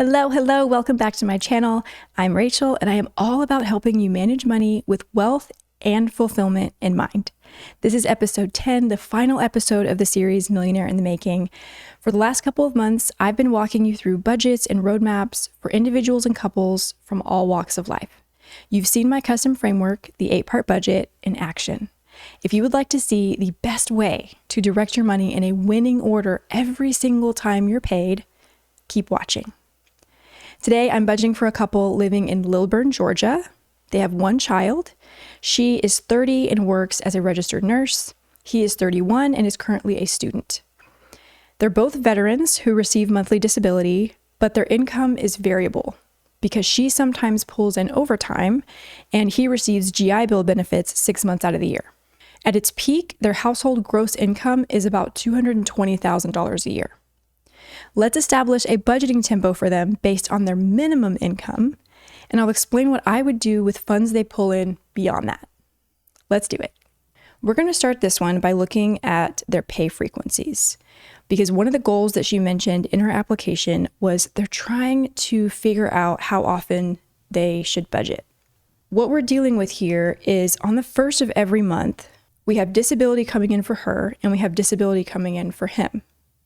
Hello, welcome back to my channel. I'm Rachel, and I am all about helping you manage money with wealth and fulfillment in mind. This is episode 10, the final episode of the series Millionaire in the Making. For the last couple of months, I've been walking you through budgets and roadmaps for individuals and couples from all walks of life. You've seen my custom framework, the 8-part budget, in action. If you would like to see the best way to direct your money in a winning order every single time you're paid, keep watching. Today, I'm budgeting for a couple living in Lilburn, Georgia. They have one child. She is 30 and works as a registered nurse. He is 31 and is currently a student. They're both veterans who receive monthly disability, but their income is variable because she sometimes pulls in overtime and he receives GI Bill benefits 6 months out of the year. At its peak, their household gross income is about $220,000 a year. Let's establish a budgeting tempo for them based on their minimum income, and I'll explain what I would do with funds they pull in beyond that. Let's do it. We're going to start this one by looking at their pay frequencies, because one of the goals that she mentioned in her application was they're trying to figure out how often they should budget. What we're dealing with here is on the first of every month, we have disability coming in for her and we have disability coming in for him.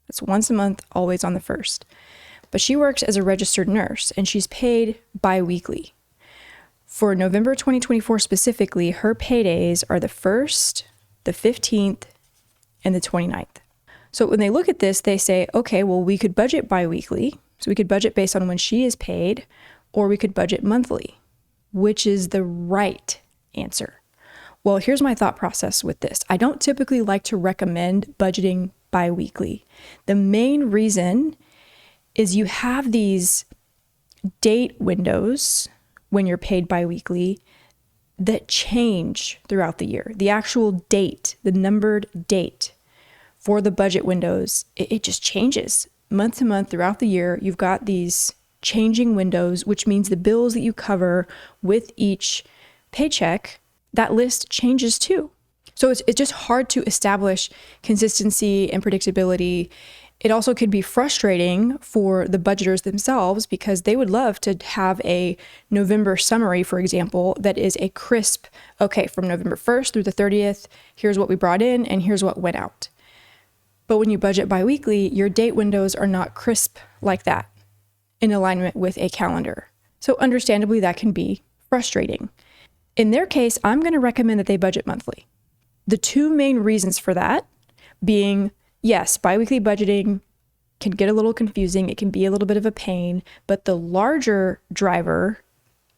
It's once a month, always on the first. But she works as a registered nurse and she's paid bi-weekly. For November 2024 specifically, her paydays are the 1st, the 15th, and the 29th. So when they look at this, they say, okay, well, we could budget bi-weekly. So we could budget based on when she is paid, or we could budget monthly. Which is the right answer? Well, here's my thought process with this. I don't typically like to recommend budgeting bi-weekly. The main reason is you have these date windows when you're paid bi-weekly that change throughout the year. The actual date, the numbered date for the budget windows, it just changes month to month throughout the year. You've got these changing windows, which means the bills that you cover with each paycheck, that list changes too. So it's just hard to establish consistency and predictability. It also could be frustrating for the budgeters themselves because they would love to have a November summary, for example, that is a crisp, okay, from November 1st through the 30th, here's what we brought in and here's what went out. But when you budget bi-weekly, your date windows are not crisp like that in alignment with a calendar. So understandably, that can be frustrating. In their case, I'm going to recommend that they budget monthly. The two main reasons for that being, yes, biweekly budgeting can get a little confusing. It can be a little bit of a pain, but the larger driver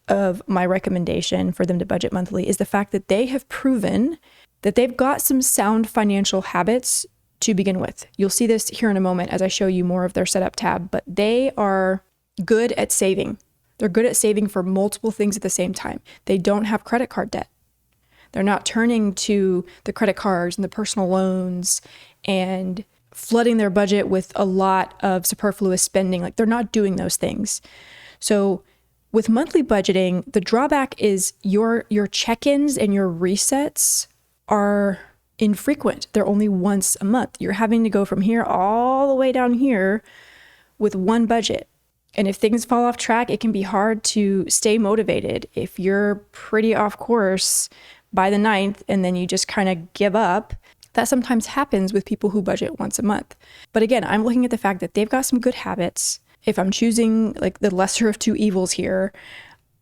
of my recommendation for them to budget monthly is the fact that they have proven that they've got some sound financial habits to begin with. You'll see this here in a moment as I show you more of their setup tab, but they are good at saving. They're good at saving for multiple things at the same time. They don't have credit card debt. They're not turning to the credit cards and the personal loans and flooding their budget with a lot of superfluous spending. Like, they're not doing those things. So with monthly budgeting, the drawback is your check-ins and your resets are infrequent. They're only once a month. You're having to go from here all the way down here with one budget. And if things fall off track, it can be hard to stay motivated. If you're pretty off course by the 9th and then you just kind of give up, that sometimes happens with people who budget once a month. But again, I'm looking at the fact that they've got some good habits. If I'm choosing like the lesser of two evils here,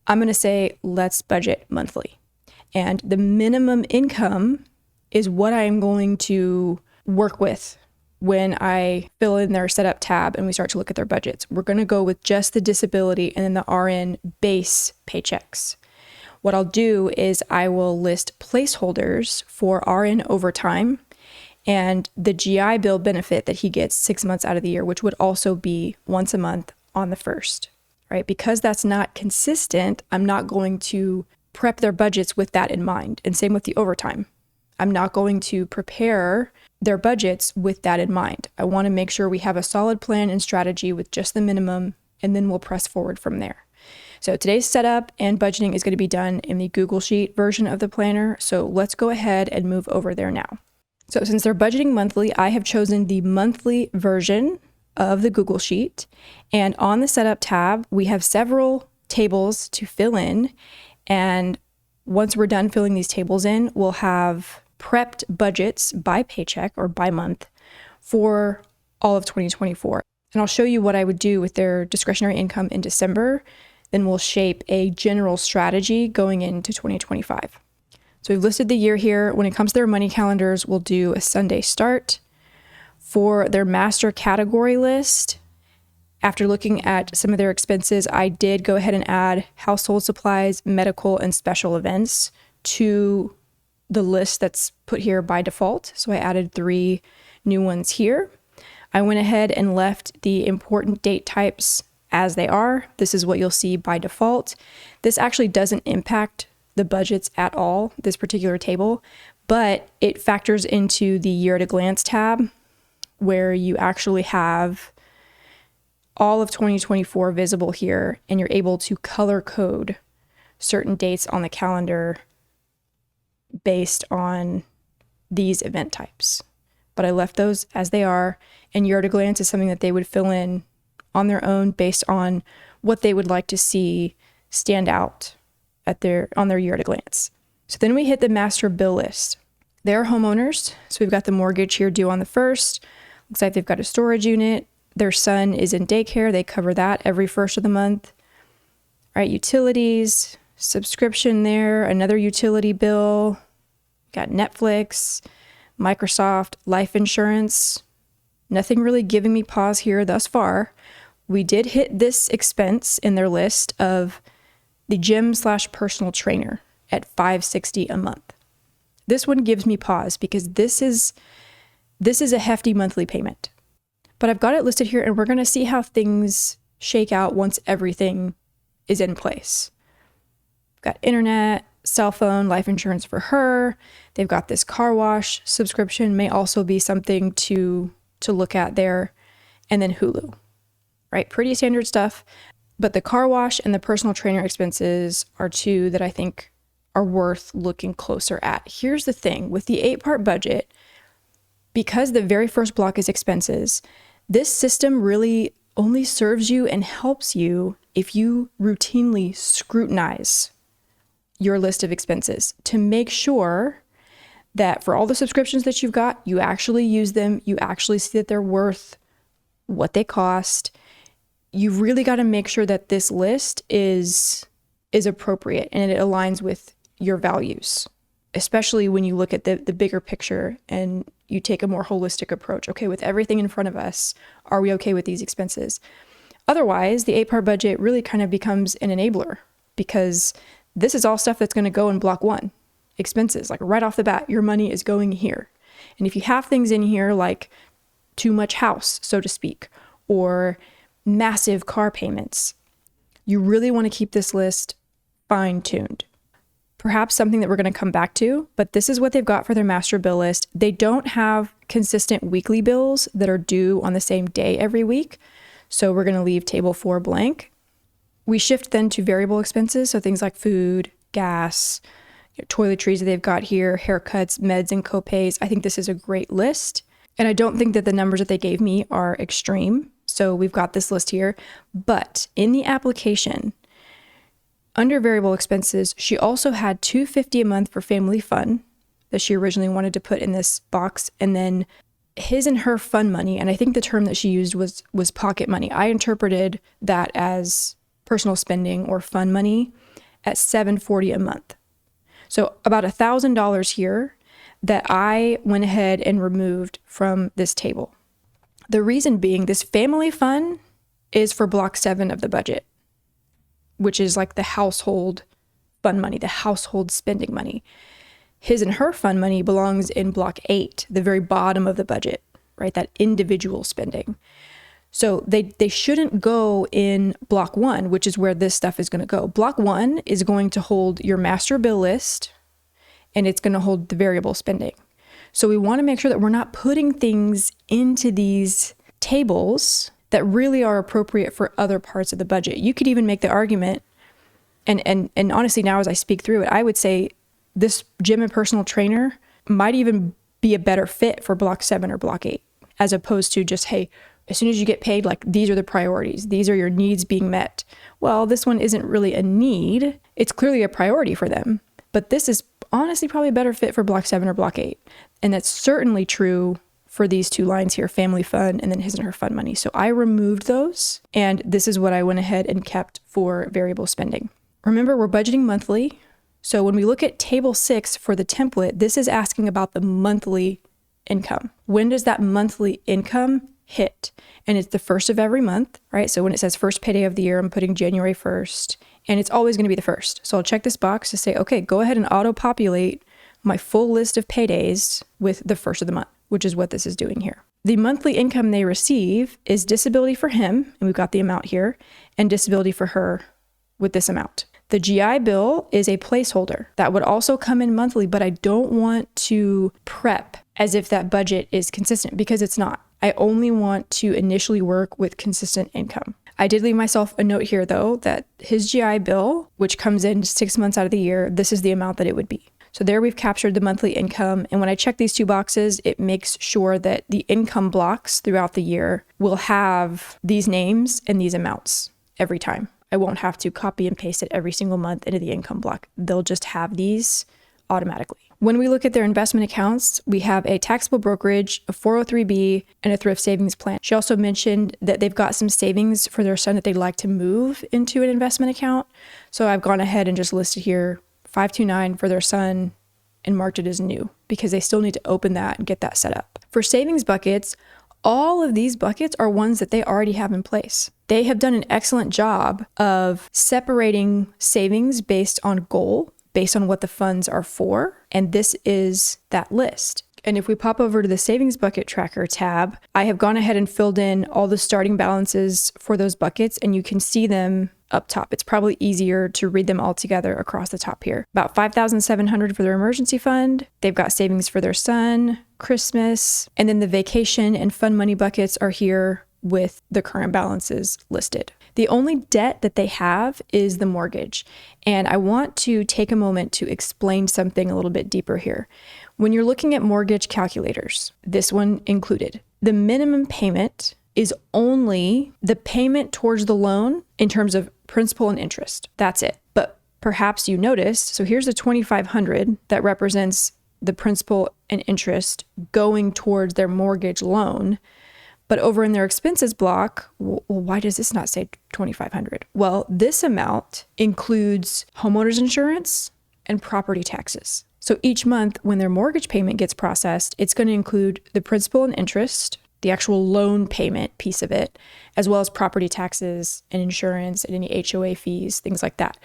I'm going to say, let's budget monthly. And the minimum income is what I'm going to work with when I fill in their setup tab and we start to look at their budgets. We're going to go with just the disability and then the RN base paychecks. What I'll do is I will list placeholders for RN overtime and the GI Bill benefit that he gets 6 months out of the year, which would also be once a month on the 1st, right? Because that's not consistent, I'm not going to prep their budgets with that in mind. And same with the overtime. I'm not going to prepare their budgets with that in mind. I want to make sure we have a solid plan and strategy with just the minimum, and then we'll press forward from there. So today's setup and budgeting is going to be done in the Google Sheet version of the planner. So let's go ahead and move over there now. So since they're budgeting monthly, I have chosen the monthly version of the Google Sheet. And on the Setup tab, we have several tables to fill in. And once we're done filling these tables in, we'll have prepped budgets by paycheck or by month for all of 2024. And I'll show you what I would do with their discretionary income in December. Then we'll shape a general strategy going into 2025. So we've listed the year here. When it comes to their money calendars, we'll do a Sunday start. For their master category list, after looking at some of their expenses, I did go ahead and add household supplies, medical, and special events to the list that's put here by default. So I added 3 new ones here. I went ahead and left the important date types as they are. This is what you'll see by default. This actually doesn't impact the budgets at all, this particular table, but it factors into the year at a glance tab where you actually have all of 2024 visible here, and you're able to color code certain dates on the calendar based on these event types. But I left those as they are, and year at a glance is something that they would fill in on their own based on what they would like to see stand out on their year at a glance. So then we hit the master bill list. They're homeowners, so we've got the mortgage here due on the 1st. Looks like they've got a storage unit. Their son is in daycare. They cover that every 1st of the month. All right, utilities, subscription there, another utility bill. Got Netflix, Microsoft, life insurance. Nothing really giving me pause here thus far. We did hit this expense in their list of the gym/personal trainer at $560 a month. This one gives me pause because this is a hefty monthly payment. But I've got it listed here, and we're going to see how things shake out once everything is in place. Got internet, cell phone, life insurance for her. They've got this car wash subscription, may also be something to look at there. And then Hulu, right? Pretty standard stuff. But the car wash and the personal trainer expenses are 2 that I think are worth looking closer at. Here's the thing with the 8-part budget, because the very first block is expenses, this system really only serves you and helps you if you routinely scrutinize your list of expenses to make sure that for all the subscriptions that you've got, you actually use them, you actually see that they're worth what they cost. You've really got to make sure that this list is appropriate and it aligns with your values, especially when you look at the bigger picture and you take a more holistic approach. Okay, with everything in front of us, are we okay with these expenses? Otherwise, the 8-part budget really kind of becomes an enabler because this is all stuff that's going to go in block 1, expenses. Like right off the bat, your money is going here. And if you have things in here like too much house, so to speak, or massive car payments, you really want to keep this list fine-tuned. Perhaps something that we're going to come back to, but this is what they've got for their master bill list. They don't have consistent weekly bills that are due on the same day every week. So we're going to leave table 4 blank. We shift then to variable expenses. So things like food, gas, toiletries that they've got here, haircuts, meds, and copays. I think this is a great list. And I don't think that the numbers that they gave me are extreme. So we've got this list here. But in the application, under variable expenses, she also had $250 a month for family fun that she originally wanted to put in this box. And then his and her fun money, and I think the term that she used was pocket money. I interpreted that as personal spending or fun money at $740 a month. So about $1,000 here that I went ahead and removed from this table. The reason being, this family fun is for block 7 of the budget, which is like the household fun money, the household spending money. His and her fun money belongs in block 8, the very bottom of the budget, right? That individual spending. So they shouldn't go in block 1, which is where this stuff is going to go. Block 1 is going to hold your master bill list, and it's going to hold the variable spending. So we want to make sure that we're not putting things into these tables that really are appropriate for other parts of the budget. You could even make the argument, and honestly now as I speak through it, I would say this gym and personal trainer might even be a better fit for block 7 or block 8, as opposed to just, hey, As soon as you get paid, like these are the priorities. These are your needs being met. Well, this one isn't really a need. It's clearly a priority for them. But this is honestly probably a better fit for block 7 or block 8. And that's certainly true for these two lines here, family fund and then his and her fund money. So I removed those, and this is what I went ahead and kept for variable spending. Remember, we're budgeting monthly. So when we look at table 6 for the template, this is asking about the monthly income. When does that monthly income hit? And it's the first of every month, right? So when it says first payday of the year, I'm putting January 1st, and it's always going to be the first. So I'll check this box to say, okay, go ahead and auto-populate my full list of paydays with the first of the month, which is what this is doing here. The monthly income they receive is disability for him, and we've got the amount here, and disability for her with this amount. The GI Bill is a placeholder that would also come in monthly, but I don't want to prep as if that budget is consistent because it's not. I only want to initially work with consistent income. I did leave myself a note here though, that his GI Bill, which comes in 6 months out of the year, this is the amount that it would be. So there we've captured the monthly income. And when I check these two boxes, it makes sure that the income blocks throughout the year will have these names and these amounts every time. I won't have to copy and paste it every single month into the income block. They'll just have these automatically. When we look at their investment accounts, we have a taxable brokerage, a 403b, and a thrift savings plan. She also mentioned that they've got some savings for their son that they'd like to move into an investment account. So I've gone ahead and just listed here 529 for their son and marked it as new because they still need to open that and get that set up. For savings buckets, all of these buckets are ones that they already have in place. They have done an excellent job of separating savings based on goal, based on what the funds are for, and this is that list. And if we pop over to the savings bucket tracker tab, I have gone ahead and filled in all the starting balances for those buckets, and you can see them up top. It's probably easier to read them all together across the top here. About $5,700 for their emergency fund. They've got savings for their son, Christmas, and then the vacation and fund money buckets are here with the current balances listed. The only debt that they have is the mortgage. And I want to take a moment to explain something a little bit deeper here. When you're looking at mortgage calculators, this one included, the minimum payment is only the payment towards the loan in terms of principal and interest. That's it. But perhaps you noticed, so here's the $2,500 that represents the principal and interest going towards their mortgage loan. But over in their expenses block, well, why does this not say $2,500? Well, this amount includes homeowners insurance and property taxes. So each month when their mortgage payment gets processed, it's going to include the principal and interest, the actual loan payment piece of it, as well as property taxes and insurance and any HOA fees, things like that.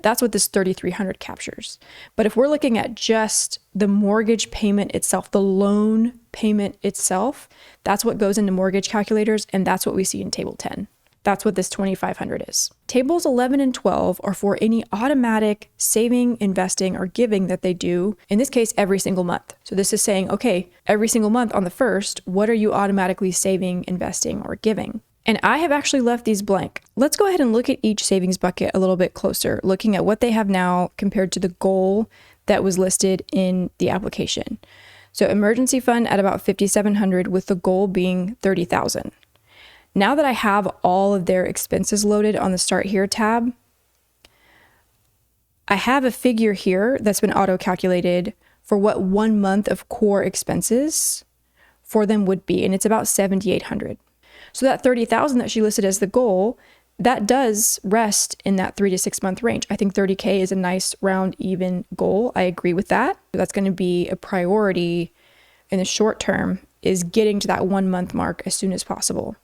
That's what this $3,300 captures. But if we're looking at just the mortgage payment itself, the loan payment itself, that's what goes into mortgage calculators, and that's what we see in Table 10. That's what this $2,500 is. Tables 11 and 12 are for any automatic saving, investing, or giving that they do, in this case, every single month. So this is saying, okay, every single month on the first, what are you automatically saving, investing, or giving? And I have actually left these blank. Let's go ahead and look at each savings bucket a little bit closer, looking at what they have now compared to the goal that was listed in the application. So emergency fund at about $5,700 with the goal being $30,000. Now that I have all of their expenses loaded on the Start Here tab, I have a figure here that's been auto-calculated for what 1 month of core expenses for them would be, and it's about $7,800. So that $30,000 that she listed as the goal, that does rest in that 3 to 6 month range. I think $30K is a nice round even goal. I agree with that. That's going to be a priority in the short term, is getting to that 1 month mark as soon as possible.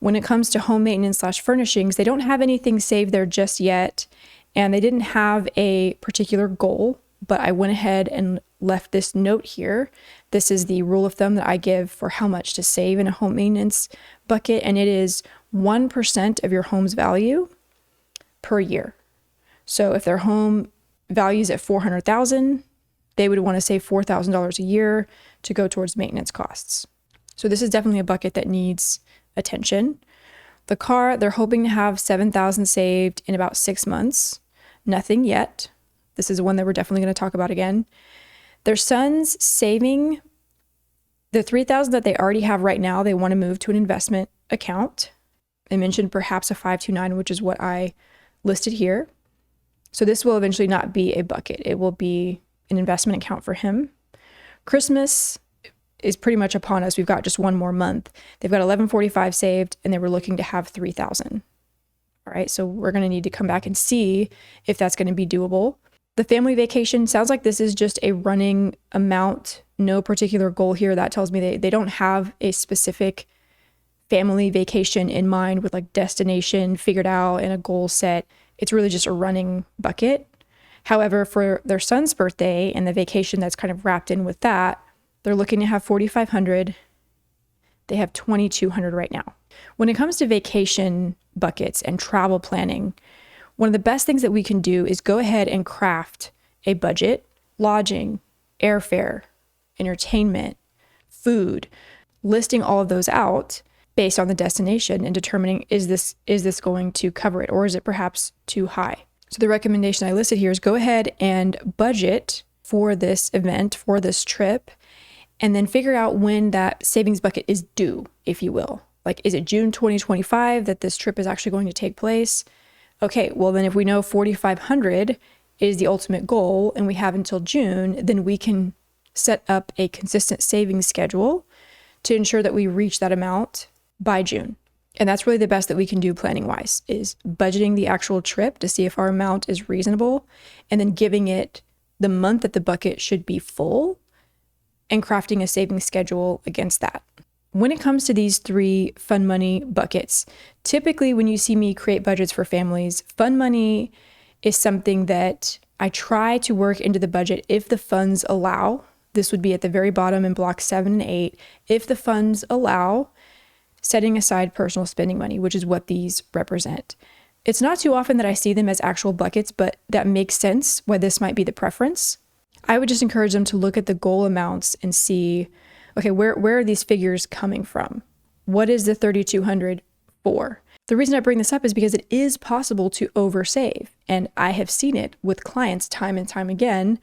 When it comes to home maintenance / furnishings, they don't have anything saved there just yet, and they didn't have a particular goal, but I went ahead and left this note here. This is the rule of thumb that I give for how much to save in a home maintenance bucket, and it is 1% of your home's value per year. So if their home values at $400,000, they would want to save $4,000 a year to go towards maintenance costs. So this is definitely a bucket that needs attention. The car, they're hoping to have $7,000 saved in about 6 months. Nothing yet. This is one that we're definitely going to talk about again. Their son's saving the $3,000 that they already have right now. They want to move to an investment account. I mentioned perhaps a 529, which is what I listed here. So this will eventually not be a bucket. It will be an investment account for him. Christmas is pretty much upon us. We've got just one more month. They've got 1145 saved and they were looking to have 3,000. All right, so we're going to need to come back and see if that's going to be doable. The family vacation sounds like this is just a running amount, no particular goal here. That tells me they don't have a specific family vacation in mind with like destination figured out and a goal set. It's really just a running bucket. However, for their son's birthday and the vacation that's kind of wrapped in with that, they're looking to have 4,500. They have 2,200 right now. When it comes to vacation buckets and travel planning, one of the best things that we can do is go ahead and craft a budget, lodging, airfare, entertainment, food, listing all of those out based on the destination and determining is this going to cover it or is it perhaps too high? So the recommendation I listed here is go ahead and budget for this event, for this trip, and then figure out when that savings bucket is due, if you will. Like, is it June 2025 that this trip is actually going to take place? Okay, well then if we know 4,500 is the ultimate goal and we have until June, then we can set up a consistent savings schedule to ensure that we reach that amount by June. And that's really the best that we can do planning wise, is budgeting the actual trip to see if our amount is reasonable and then giving it the month that the bucket should be full and crafting a savings schedule against that. When it comes to these 3 fun money buckets, typically when you see me create budgets for families, fun money is something that I try to work into the budget if the funds allow. This would be at the very bottom in blocks 7 and 8. If the funds allow, setting aside personal spending money, which is what these represent. It's not too often that I see them as actual buckets, but that makes sense why this might be the preference. I would just encourage them to look at the goal amounts and see, okay, where are these figures coming from? What is the 3,200 for? The reason I bring this up is because it is possible to oversave, and I have seen it with clients time and time again.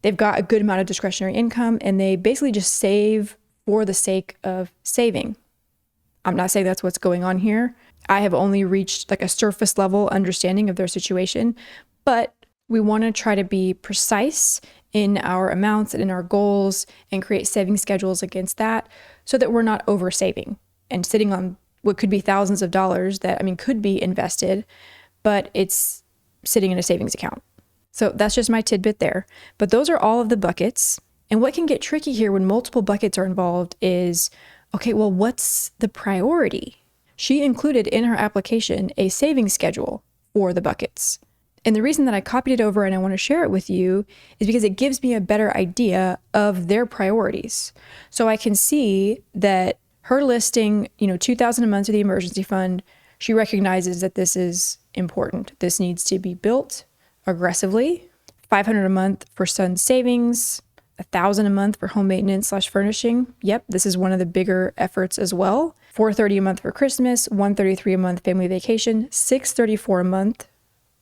They've got a good amount of discretionary income and they basically just save for the sake of saving. I'm not saying that's what's going on here. I have only reached like a surface level understanding of their situation, but we want to try to be precise in our amounts and in our goals and create saving schedules against that so that we're not over saving and sitting on what could be thousands of dollars that, could be invested, but it's sitting in a savings account. So that's just my tidbit there. But those are all of the buckets. And what can get tricky here when multiple buckets are involved is, okay, well, what's the priority? She included in her application a savings schedule for the buckets. And the reason that I copied it over and I want to share it with you is because it gives me a better idea of their priorities. So I can see that her listing, $2,000 a month to the emergency fund, she recognizes that this is important. This needs to be built aggressively. $500 a month for son's savings, $1,000 a month for home maintenance / furnishing. Yep, this is one of the bigger efforts as well. $430 a month for Christmas, $133 a month family vacation, $634 a month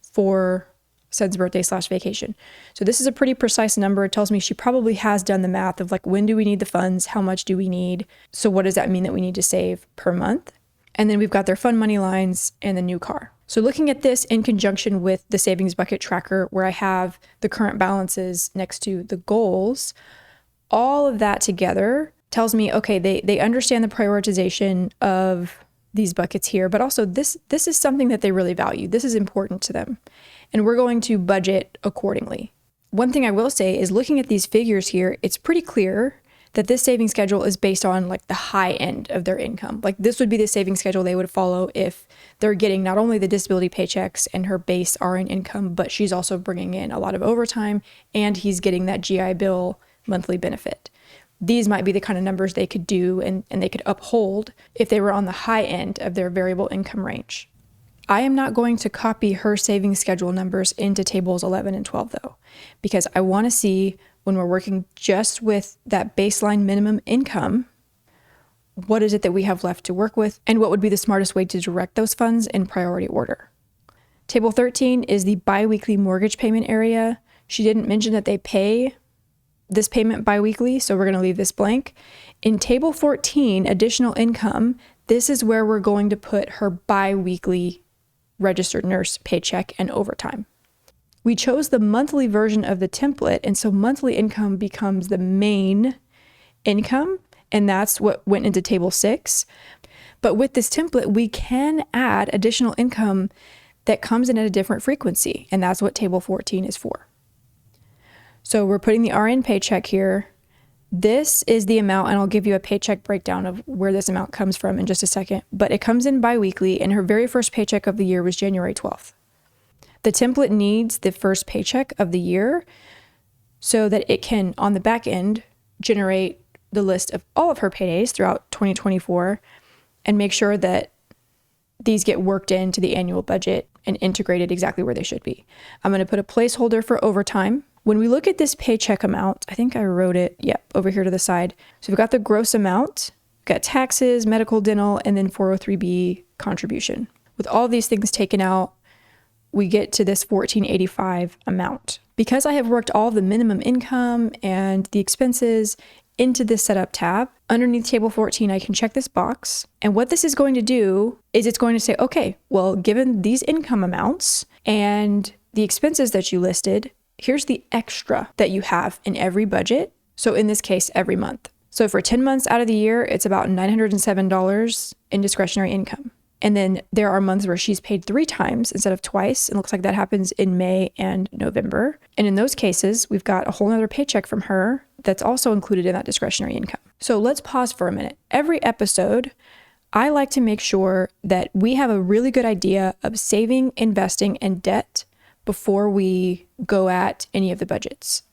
for son's birthday / vacation. So this is a pretty precise number. It tells me she probably has done the math of like, when do we need the funds? How much do we need? So what does that mean that we need to save per month? And then we've got their fun money lines and the new car. So looking at this in conjunction with the savings bucket tracker, where I have the current balances next to the goals, all of that together tells me, okay, they understand the prioritization of these buckets here, but also this is something that they really value. This is important to them. And we're going to budget accordingly. One thing I will say is looking at these figures here, it's pretty clear that this saving schedule is based on like the high end of their income. Like this would be the saving schedule they would follow if they're getting not only the disability paychecks and her base RN income, but she's also bringing in a lot of overtime and he's getting that GI Bill monthly benefit. These might be the kind of numbers they could do and they could uphold if they were on the high end of their variable income range. I am not going to copy her savings schedule numbers into tables 11 and 12 though, because I want to see when we're working just with that baseline minimum income, what is it that we have left to work with and what would be the smartest way to direct those funds in priority order. Table 13 is the biweekly mortgage payment area. She didn't mention that they pay this payment biweekly, so we're going to leave this blank. In table 14, additional income, this is where we're going to put her bi-weekly registered nurse paycheck and overtime. We chose the monthly version of the template, and so monthly income becomes the main income, and that's what went into table 6. But with this template, we can add additional income that comes in at a different frequency, and that's what table 14 is for. So we're putting the RN paycheck here. This is the amount, and I'll give you a paycheck breakdown of where this amount comes from in just a second, but it comes in bi-weekly, and her very first paycheck of the year was January 12th. The template needs the first paycheck of the year so that it can, on the back end, generate the list of all of her paydays throughout 2024 and make sure that these get worked into the annual budget and integrated exactly where they should be. I'm going to put a placeholder for overtime. When we look at this paycheck amount, I think I wrote it, over here to the side. So we've got the gross amount, we've got taxes, medical, dental, and then 403B contribution. With all these things taken out, we get to this $1,485 amount. Because I have worked all the minimum income and the expenses into this setup tab, underneath table 14, I can check this box. And what this is going to do is it's going to say, okay, well, given these income amounts and the expenses that you listed, here's the extra that you have in every budget. So in this case, every month. So for 10 months out of the year, it's about $907 in discretionary income. And then there are months where she's paid 3 times instead of twice. It looks like that happens in May and November. And in those cases, we've got a whole nother paycheck from her that's also included in that discretionary income. So let's pause for a minute. Every episode, I like to make sure that we have a really good idea of saving, investing, and debt before we go at any of the budgets.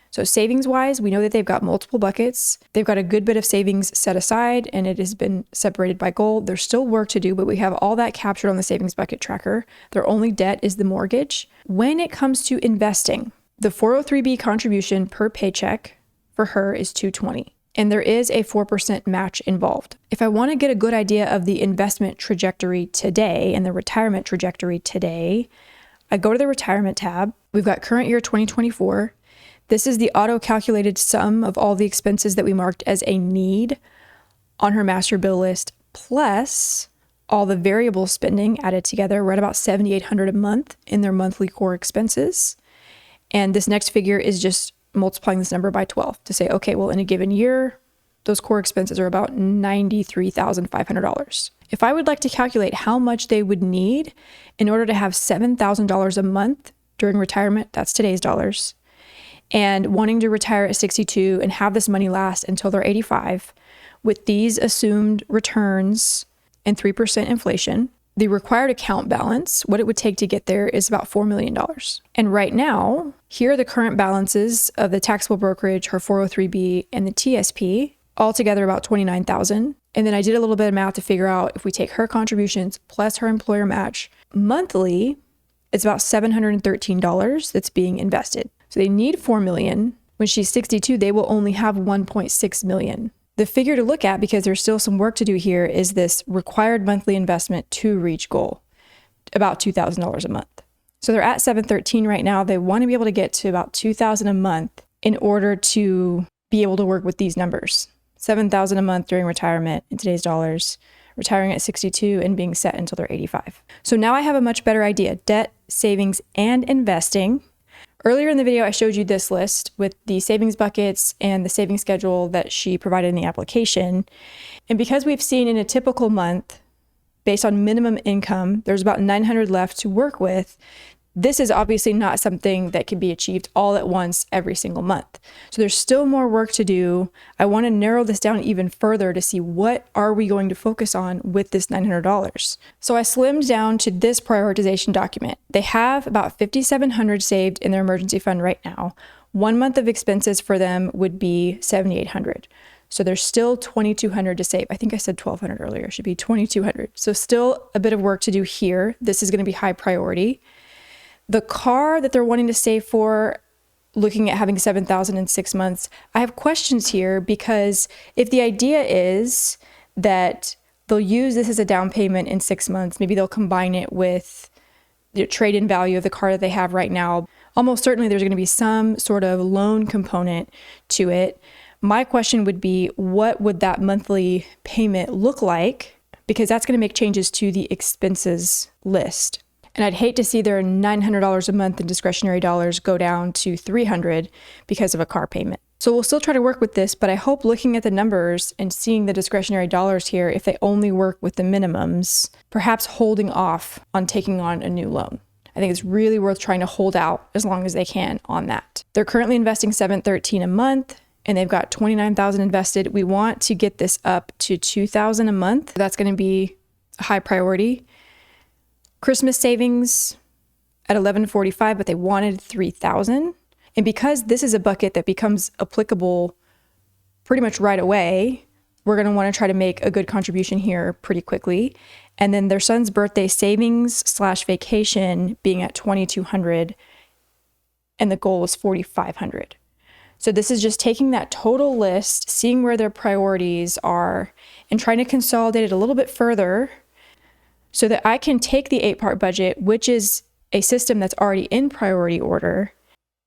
So savings wise, we know that they've got multiple buckets. They've got a good bit of savings set aside and it has been separated by goal. There's still work to do, but we have all that captured on the savings bucket tracker. Their only debt is the mortgage. When it comes to investing, the 403B contribution per paycheck for her is $220. And there is a 4% match involved. If I want to get a good idea of the investment trajectory today and the retirement trajectory today, I go to the retirement tab. We've got current year 2024. This is the auto-calculated sum of all the expenses that we marked as a need on her master bill list, plus all the variable spending added together. We're at about $7,800 a month in their monthly core expenses. And this next figure is just multiplying this number by 12 to say, okay, well, in a given year, those core expenses are about $93,500. If I would like to calculate how much they would need in order to have $7,000 a month during retirement, that's today's dollars, and wanting to retire at 62 and have this money last until they're 85, with these assumed returns and 3% inflation, the required account balance, what it would take to get there, is about $4 million. And right now, here are the current balances of the taxable brokerage, her 403B, and the TSP, altogether about $29,000. And then I did a little bit of math to figure out if we take her contributions plus her employer match, monthly, it's about $713 that's being invested. So they need $4 million. When she's 62, they will only have $1.6 million. The figure to look at, because there's still some work to do here, is this required monthly investment to reach goal, about $2,000 a month. So they're at $713 right now. They want to be able to get to about $2,000 a month in order to be able to work with these numbers. $7,000 a month during retirement in today's dollars, retiring at 62 and being set until they're 85. So now I have a much better idea. Debt, savings, and investing. Earlier in the video, I showed you this list with the savings buckets and the savings schedule that she provided in the application. And because we've seen in a typical month, based on minimum income, there's about $900 left to work with. This is obviously not something that can be achieved all at once every single month. So there's still more work to do. I want to narrow this down even further to see what are we going to focus on with this $900. So I slimmed down to this prioritization document. They have about $5,700 saved in their emergency fund right now. 1 month of expenses for them would be $7,800. So there's still $2,200 to save. I think I said $1,200 earlier. It should be $2,200. So still a bit of work to do here. This is going to be high priority. The car that they're wanting to save for, looking at having $7,000 in 6 months, I have questions here, because if the idea is that they'll use this as a down payment in 6 months, maybe they'll combine it with the trade-in value of the car that they have right now. Almost certainly there's going to be some sort of loan component to it. My question would be, what would that monthly payment look like? because that's going to make changes to the expenses list. And I'd hate to see their $900 a month in discretionary dollars go down to $300 because of a car payment. So we'll still try to work with this, but I hope looking at the numbers and seeing the discretionary dollars here, if they only work with the minimums, perhaps holding off on taking on a new loan. I think it's really worth trying to hold out as long as they can on that. They're currently investing $713 a month, and they've got $29,000 invested. We want to get this up to $2,000 a month. That's going to be a high priority. Christmas savings at $1,145, but they wanted $3,000. And because this is a bucket that becomes applicable pretty much right away, we're going to want to try to make a good contribution here pretty quickly. And then their son's birthday savings / vacation being at $2,200, and the goal was $4,500. So this is just taking that total list, seeing where their priorities are, and trying to consolidate it a little bit further so that I can take the 8-part budget, which is a system that's already in priority order,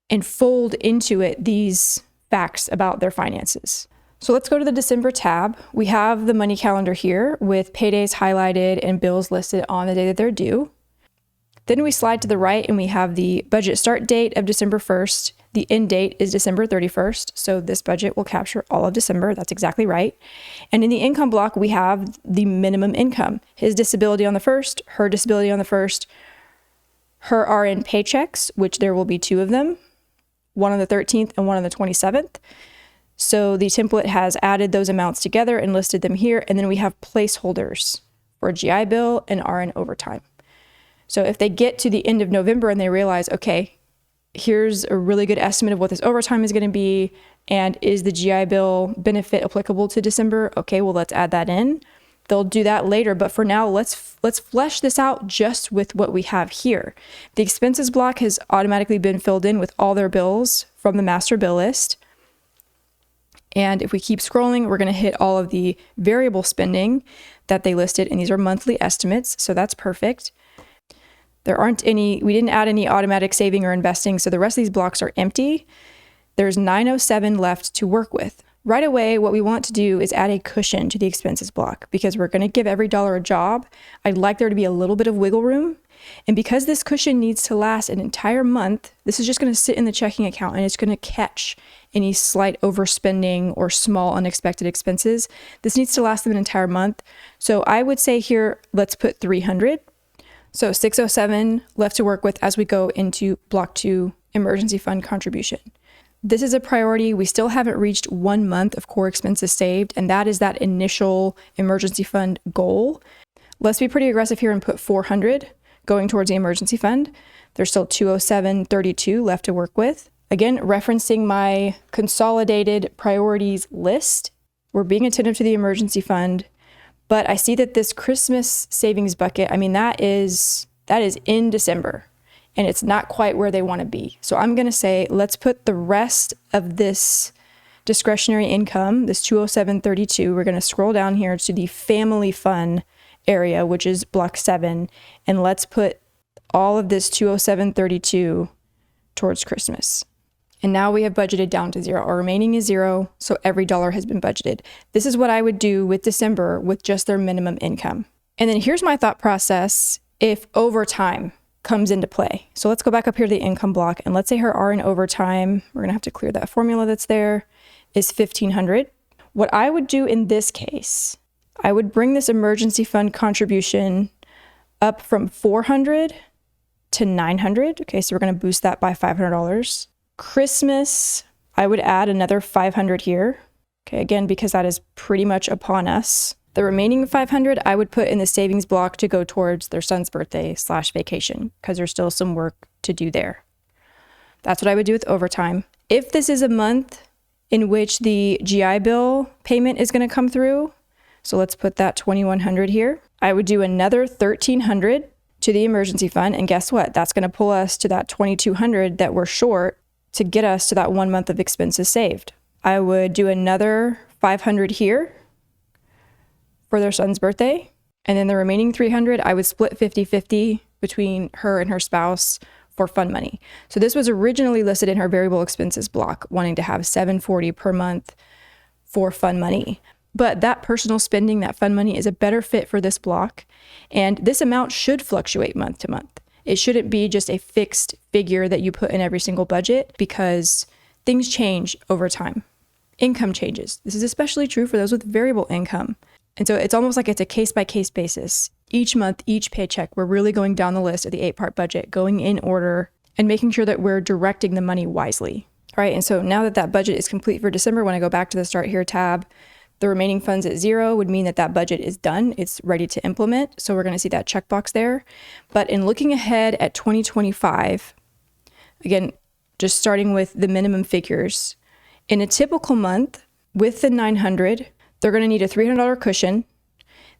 and fold into it these facts about their finances. So let's go to the December tab. We have the money calendar here with paydays highlighted and bills listed on the day that they're due. Then we slide to the right and we have the budget start date of December 1st. The end date is December 31st. So this budget will capture all of December. That's exactly right. And in the income block, we have the minimum income. His disability on the 1st, her disability on the 1st, her RN paychecks, which there will be 2 of them, one on the 13th and one on the 27th. So the template has added those amounts together and listed them here. And then we have placeholders for GI Bill and RN overtime. So if they get to the end of November and they realize, okay, here's a really good estimate of what this overtime is going to be, and is the GI Bill benefit applicable to December? Okay, well, let's add that in. They'll do that later, but for now, let's flesh this out just with what we have here. The expenses block has automatically been filled in with all their bills from the master bill list. And if we keep scrolling, we're going to hit all of the variable spending that they listed, and these are monthly estimates, so that's perfect. There aren't any, we didn't add any automatic saving or investing, so the rest of these blocks are empty. There's 907 left to work with. Right away, what we want to do is add a cushion to the expenses block because we're going to give every dollar a job. I'd like there to be a little bit of wiggle room. And because this cushion needs to last an entire month, this is just going to sit in the checking account and it's going to catch any slight overspending or small unexpected expenses. This needs to last them an entire month. So I would say here, let's put 300. So 607 left to work with as we go into block 2 emergency fund contribution. This is a priority. We still haven't reached 1 month of core expenses saved, and that is that initial emergency fund goal. Let's be pretty aggressive here and put 400 going towards the emergency fund. There's still 207.32 left to work with. Again, referencing my consolidated priorities list, we're being attentive to the emergency fund, but I see that this Christmas savings bucket, I mean, that is in December. And it's not quite where they want to be. So I'm going to say, let's put the rest of this discretionary income, this 207.32, we're going to scroll down here to the family fun area, which is block 7. And let's put all of this 207.32 towards Christmas. And now we have budgeted down to 0. Our remaining is 0, so every dollar has been budgeted. This is what I would do with December with just their minimum income. And then here's my thought process if overtime comes into play. So let's go back up here to the income block, and let's say her RN overtime, we're going to have to clear that formula that's there, is $1,500. What I would do in this case, I would bring this emergency fund contribution up from $400 to $900. Okay, so we're going to boost that by $500. Christmas, I would add another $500 here. Okay, again, because that is pretty much upon us. The remaining $500 I would put in the savings block to go towards their son's birthday / vacation because there's still some work to do there. That's what I would do with overtime. If this is a month in which the GI Bill payment is going to come through, so let's put that $2,100 here. I would do another $1,300 to the emergency fund, and guess what? That's going to pull us to that $2,200 that we're short to get us to that 1 month of expenses saved. I would do another $500 here for their son's birthday. And then the remaining $300, I would split 50-50 between her and her spouse for fun money. So this was originally listed in her variable expenses block, wanting to have $740 per month for fun money. But that personal spending, that fun money, is a better fit for this block. And this amount should fluctuate month to month. It shouldn't be just a fixed figure that you put in every single budget, because things change over time. Income changes. This is especially true for those with variable income. And so it's almost like it's a case-by-case basis. Each month, each paycheck, we're really going down the list of the 8-part budget, going in order and making sure that we're directing the money wisely. All right, and so now that that budget is complete for December, when I go back to the Start Here tab, the remaining funds at 0 would mean that that budget is done. It's ready to implement. So we're going to see that checkbox there. But in looking ahead at 2025, again, just starting with the minimum figures, in a typical month with the 900, they're going to need a $300 cushion.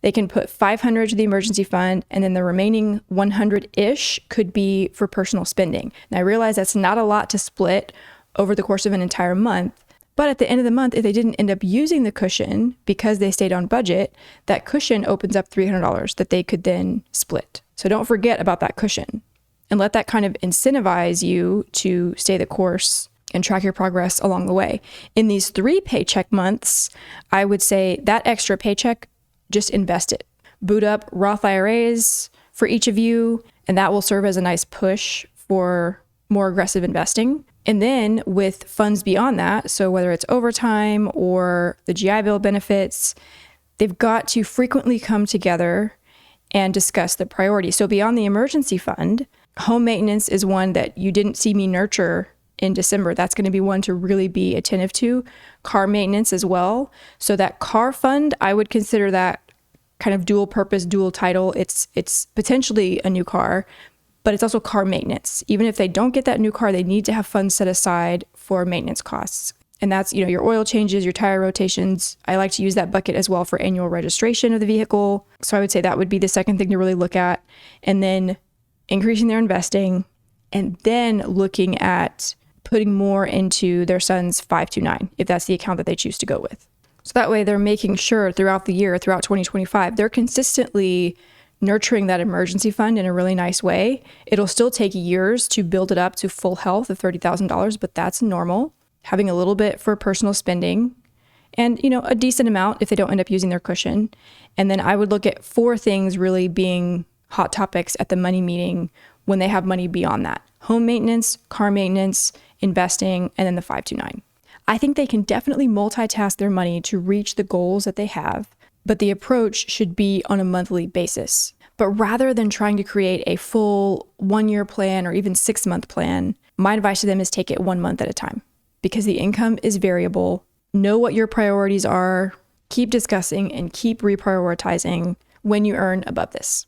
They can put $500 to the emergency fund, and then the remaining 100-ish could be for personal spending. Now, I realize that's not a lot to split over the course of an entire month, but at the end of the month, if they didn't end up using the cushion because they stayed on budget, that cushion opens up $300 that they could then split. So don't forget about that cushion, and let that kind of incentivize you to stay the course and track your progress along the way. In these 3 paycheck months, I would say that extra paycheck, just invest it. Boot up Roth IRAs for each of you, and that will serve as a nice push for more aggressive investing. And then with funds beyond that, so whether it's overtime or the GI Bill benefits, they've got to frequently come together and discuss the priorities. So beyond the emergency fund, home maintenance is one that you didn't see me nurture in December. That's going to be one to really be attentive to. Car maintenance as well. So that car fund, I would consider that kind of dual purpose, dual title. It's potentially a new car, but it's also car maintenance. Even if they don't get that new car, they need to have funds set aside for maintenance costs. And that's, your oil changes, your tire rotations. I like to use that bucket as well for annual registration of the vehicle. So I would say that would be the second thing to really look at. And then increasing their investing, and then looking at putting more into their son's 529, if that's the account that they choose to go with. So that way they're making sure throughout the year, throughout 2025, they're consistently nurturing that emergency fund in a really nice way. It'll still take years to build it up to full health of $30,000, but that's normal. Having a little bit for personal spending, and a decent amount if they don't end up using their cushion. And then I would look at 4 things really being hot topics at the money meeting when they have money beyond that: home maintenance, car maintenance, investing, and then the 529. I think they can definitely multitask their money to reach the goals that they have, but the approach should be on a monthly basis. But rather than trying to create a full 1-year plan or even 6-month plan, my advice to them is take it 1 month at a time, because the income is variable. Know what your priorities are, keep discussing and keep reprioritizing when you earn above this.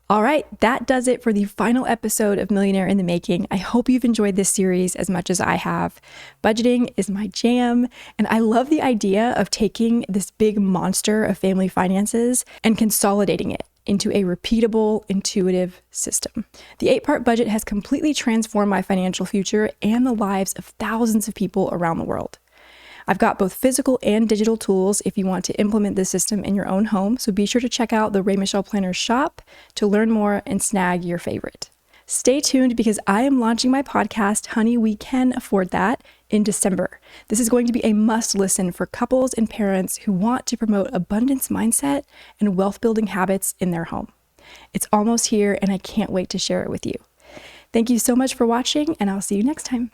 All right, that does it for the final episode of Millionaire in the Making. I hope you've enjoyed this series as much as I have. Budgeting is my jam, and I love the idea of taking this big monster of family finances and consolidating it into a repeatable, intuitive system. The 8-part budget has completely transformed my financial future and the lives of thousands of people around the world. I've got both physical and digital tools if you want to implement this system in your own home, so be sure to check out the Ray Michelle Planner shop to learn more and snag your favorite. Stay tuned, because I am launching my podcast, Honey, We Can Afford That, in December. This is going to be a must listen for couples and parents who want to promote abundance mindset and wealth building habits in their home. It's almost here, and I can't wait to share it with you. Thank you so much for watching, and I'll see you next time.